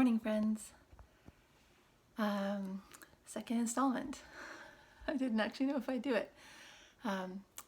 Morning, friends. Second installment. I didn't actually know if I'd do it.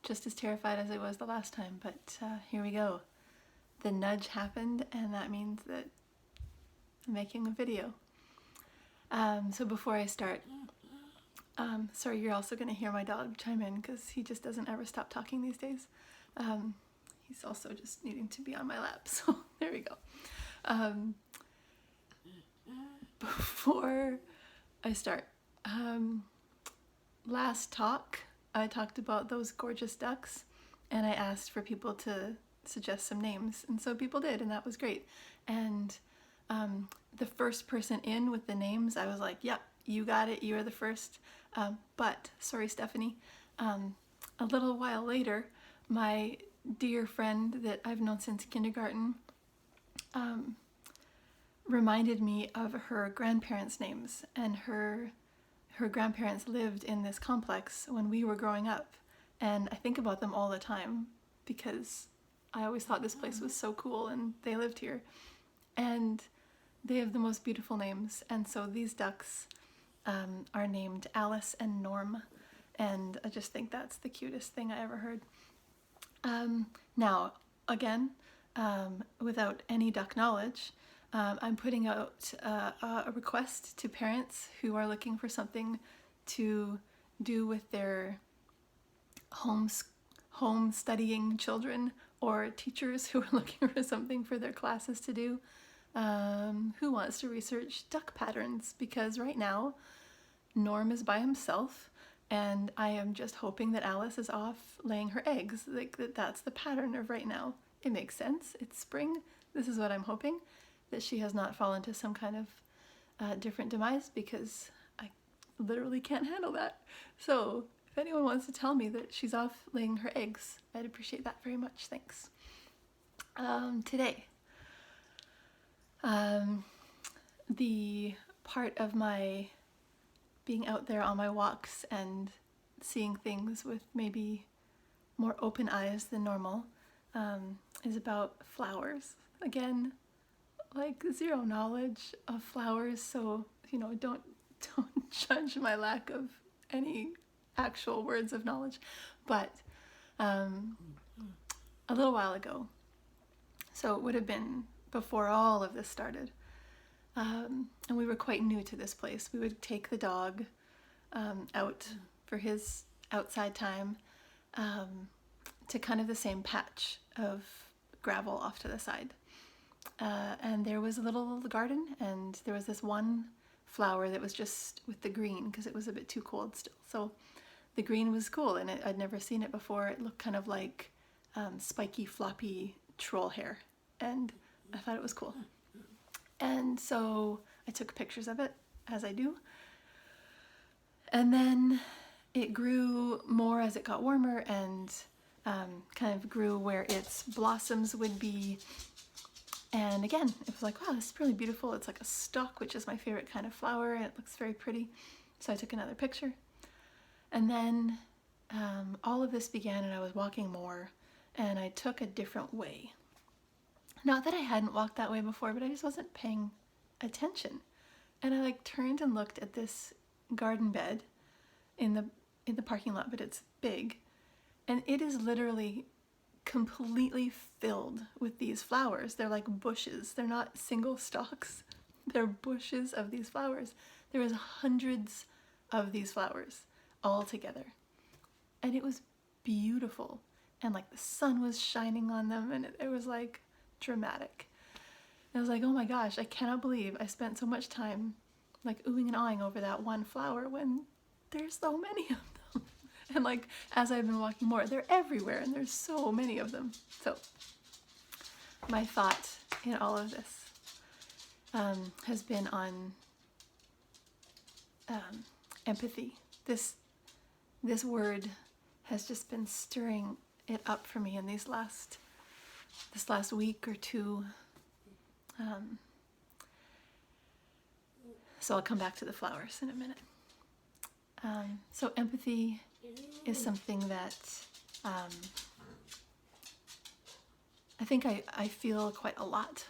Just as terrified as I was the last time, but here we go. The nudge happened, and that means that I'm making a video. So before I start, sorry, you're also going to hear my dog chime in because he just doesn't ever stop talking these days. He's also just needing to be on my lap, so there we go. Before I start, last talk I talked about those gorgeous ducks, and I asked for people to suggest some names, and so people did, and that was great. And the first person in with the names, I was like, yep, you got it, you are the first. But sorry, Stephanie, a little while later, my dear friend that I've known since kindergarten reminded me of her grandparents' names, and her grandparents lived in this complex when we were growing up, and I think about them all the time because I always thought this place was so cool, and they lived here, and they have the most beautiful names. And so these ducks are named Alice and Norm, and I just think that's the cutest thing I ever heard. Now, again, without any duck knowledge, I'm putting out a request to parents who are looking for something to do with their home studying children, or teachers who are looking for something for their classes to do, who wants to research duck patterns, because right now Norm is by himself, and I am just hoping that Alice is off laying her eggs. Like that's the pattern of right now. It makes sense. It's spring. This is what I'm hoping, that she has not fallen to some kind of different demise, because I literally can't handle that. So if anyone wants to tell me that she's off laying her eggs, I'd appreciate that very much. Thanks. Today, the part of my being out there on my walks and seeing things with maybe more open eyes than normal is about flowers. Again, like zero knowledge of flowers, so don't judge my lack of any actual words of knowledge. But a little while ago, so it would have been before all of this started, and we were quite new to this place. We would take the dog out for his outside time to kind of the same patch of gravel off to the side. And there was a little garden, and there was this one flower that was just with the green because it was a bit too cold still. So the green was cool, and I'd never seen it before. It looked kind of like spiky, floppy troll hair, and I thought it was cool. And so I took pictures of it, as I do. And then it grew more as it got warmer, and kind of grew where its blossoms would be. And again, it was like, wow, this is really beautiful. It's like a stalk, which is my favorite kind of flower, and it looks very pretty. So I took another picture. And then all of this began, and I was walking more, and I took a different way. Not that I hadn't walked that way before, but I just wasn't paying attention. And I turned and looked at this garden bed in the parking lot, but it's big, and it is literally completely filled with these flowers. They're like bushes. They're not single stalks. They're bushes of these flowers. There was hundreds of these flowers all together, and it was beautiful, and the sun was shining on them, and it was dramatic. And I was like, oh my gosh, I cannot believe I spent so much time oohing and awing over that one flower when there's so many of them. And as I've been walking more, they're everywhere, and there's so many of them. So my thought in all of this has been on empathy. This word has just been stirring it up for me in this last week or two. So I'll come back to the flowers in a minute. So empathy is something that I think I feel quite a lot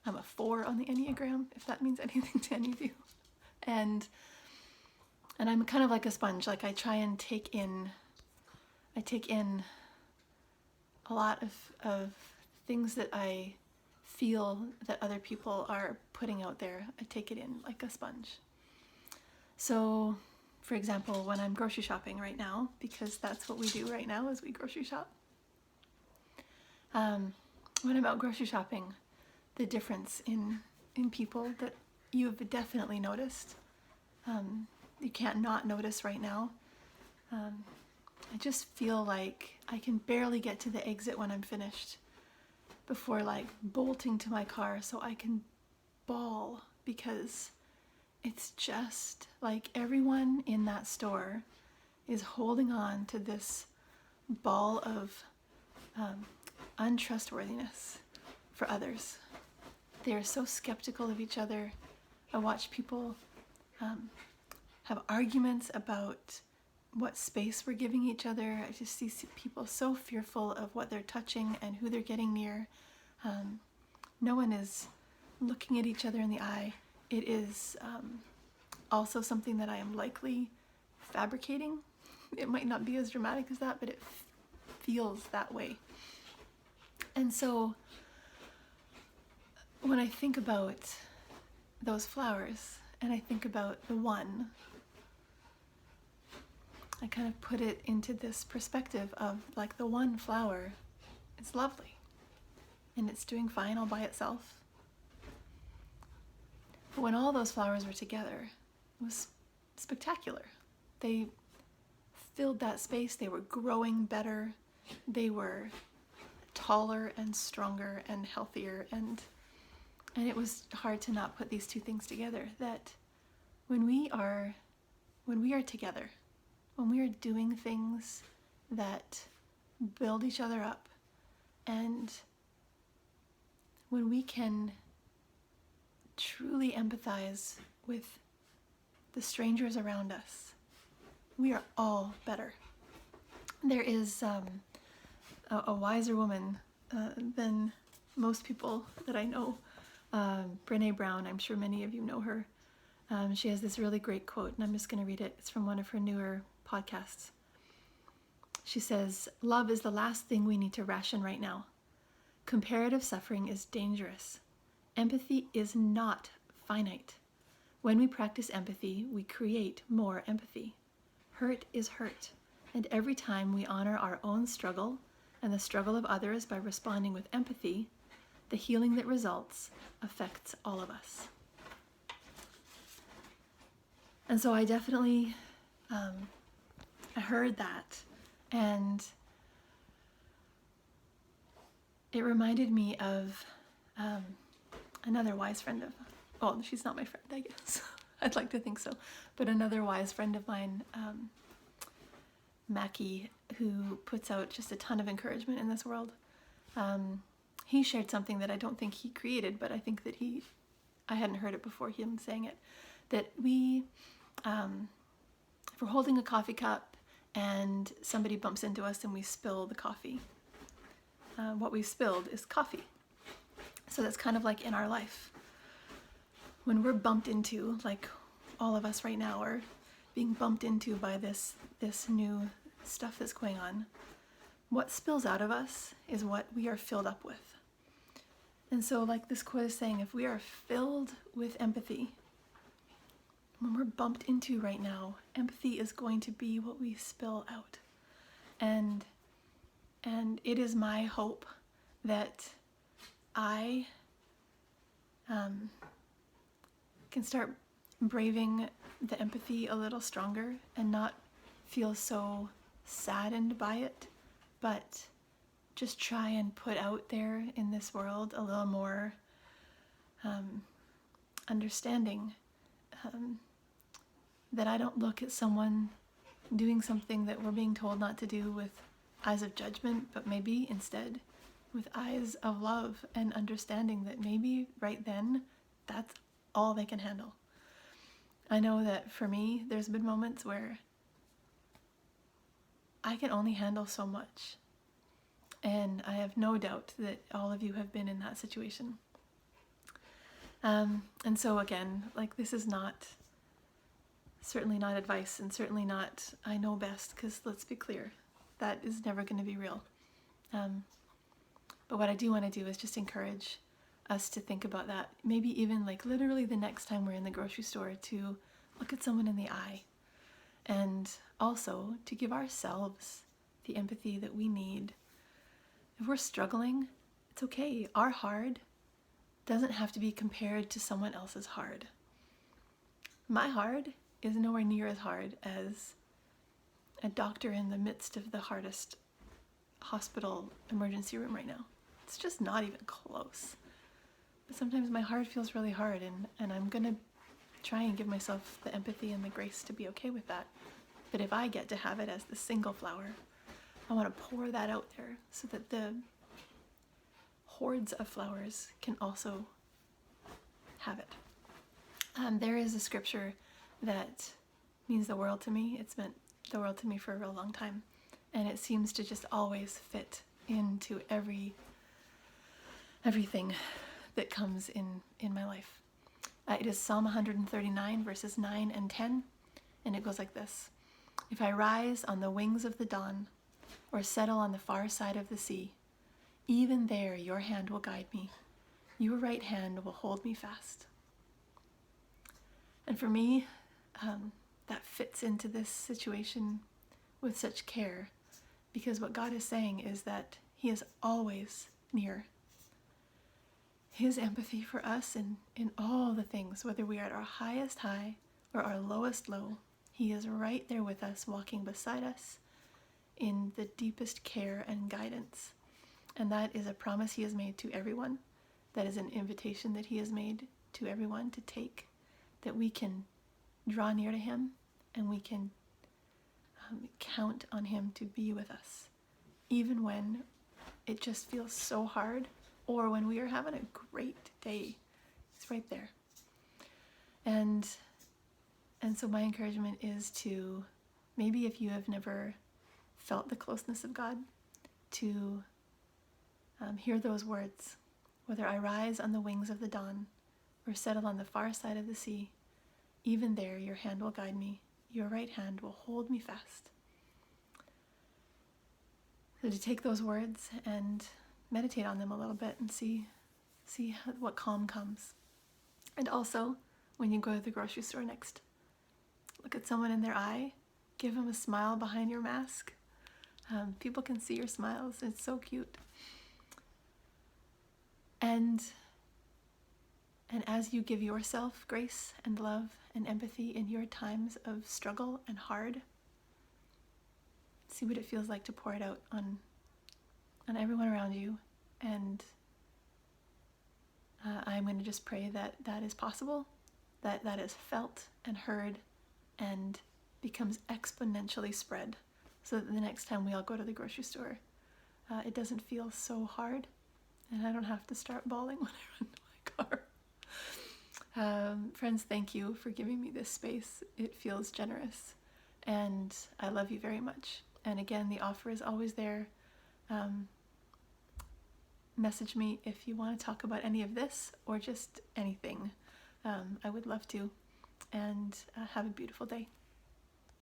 I'm a 4 on the Enneagram, if that means anything to any of you. And I'm kind of like a sponge. Like I try and take in a lot of things that I feel that other people are putting out there. I take it in like a sponge. So, for example, when I'm grocery shopping right now, because that's what we do right now is we grocery shop. When I'm out grocery shopping, the difference in people that you've definitely noticed, you can't not notice right now. I just feel like I can barely get to the exit when I'm finished before like bolting to my car so I can bawl, because it's just like everyone in that store is holding on to this ball of untrustworthiness for others. They are so skeptical of each other. I watch people have arguments about what space we're giving each other. I just see people so fearful of what they're touching and who they're getting near. No one is looking at each other in the eye. It is also something that I am likely fabricating. It might not be as dramatic as that, but it feels that way. And so when I think about those flowers and I think about the one, I kind of put it into this perspective of like the one flower is lovely and it's doing fine all by itself. But when all those flowers were together, it was spectacular. They filled that space. They were growing better. They were taller and stronger and healthier, and it was hard to not put these two things together, that when we are together, when we are doing things that build each other up, and when we can truly empathize with the strangers around us, we are all better. There is a wiser woman than most people that I know, Brené Brown. I'm sure many of you know her. She has this really great quote, and I'm just going to read it. It's from one of her newer podcasts. She says, "Love is the last thing we need to ration right now. Comparative suffering is dangerous. Empathy is not finite. When we practice empathy, we create more empathy. Hurt is hurt, and every time we honor our own struggle and the struggle of others by responding with empathy, the healing that results affects all of us." And so I definitely I heard that, and it reminded me of another wise friend of, well, she's not my friend, I guess. I'd like to think so, but another wise friend of mine, Mackie, who puts out just a ton of encouragement in this world. He shared something that I don't think he created, but I think that I hadn't heard it before him saying it, that we, if we're holding a coffee cup and somebody bumps into us and we spill the coffee, what we've spilled is coffee. So that's kind of like in our life. When we're bumped into, like all of us right now are being bumped into by this new stuff that's going on, what spills out of us is what we are filled up with. And so like this quote is saying, if we are filled with empathy, when we're bumped into right now, empathy is going to be what we spill out. And it is my hope that I can start braving the empathy a little stronger and not feel so saddened by it, but just try and put out there in this world a little more understanding, that I don't look at someone doing something that we're being told not to do with eyes of judgment, but maybe instead with eyes of love and understanding that maybe right then that's all they can handle. I know that for me, there's been moments where I can only handle so much. And I have no doubt that all of you have been in that situation. And so again, like, this is certainly not advice, and certainly not I know best, because let's be clear, that is never going to be real. But what I do want to do is just encourage us to think about that. Maybe even like literally the next time we're in the grocery store, to look at someone in the eye, and also to give ourselves the empathy that we need. If we're struggling, it's okay. Our hard doesn't have to be compared to someone else's hard. My hard is nowhere near as hard as a doctor in the midst of the hardest hospital emergency room right now. It's just not even close. But sometimes my hard feels really hard, and I'm gonna try and give myself the empathy and the grace to be okay with that. But if I get to have it as the single flower, I want to pour that out there so that the hordes of flowers can also have it. There is a scripture that means the world to me. It's meant the world to me for a real long time, and it seems to just always fit into everything that comes in my life. It is Psalm 139 verses 9 and 10, and it goes like this: If I rise on the wings of the dawn, or settle on the far side of the sea, even there your hand will guide me, your right hand will hold me fast. And for me, that fits into this situation with such care, because what God is saying is that He is always near. His empathy for us in all the things, whether we are at our highest high or our lowest low, He is right there with us, walking beside us in the deepest care and guidance. And that is a promise He has made to everyone. That is an invitation that He has made to everyone to take, that we can draw near to Him, and we can count on Him to be with us, even when it just feels so hard, or when we are having a great day. It's right there. And so my encouragement is to, maybe if you have never felt the closeness of God, to hear those words: whether I rise on the wings of the dawn, or settle on the far side of the sea, even there your hand will guide me, your right hand will hold me fast. So to take those words and meditate on them a little bit, and see what calm comes. And also, when you go to the grocery store next, look at someone in their eye, give them a smile behind your mask. People can see your smiles. It's so cute. And as you give yourself grace and love and empathy in your times of struggle and hard, see what it feels like to pour it out on everyone around you. And I'm going to just pray that that is possible, that is felt and heard and becomes exponentially spread, so that the next time we all go to the grocery store, it doesn't feel so hard, and I don't have to start bawling when I run to my car. Friends, thank you for giving me this space. It feels generous, and I love you very much. And again, the offer is always there. Message me if you want to talk about any of this or just anything. I would love to. And have a beautiful day.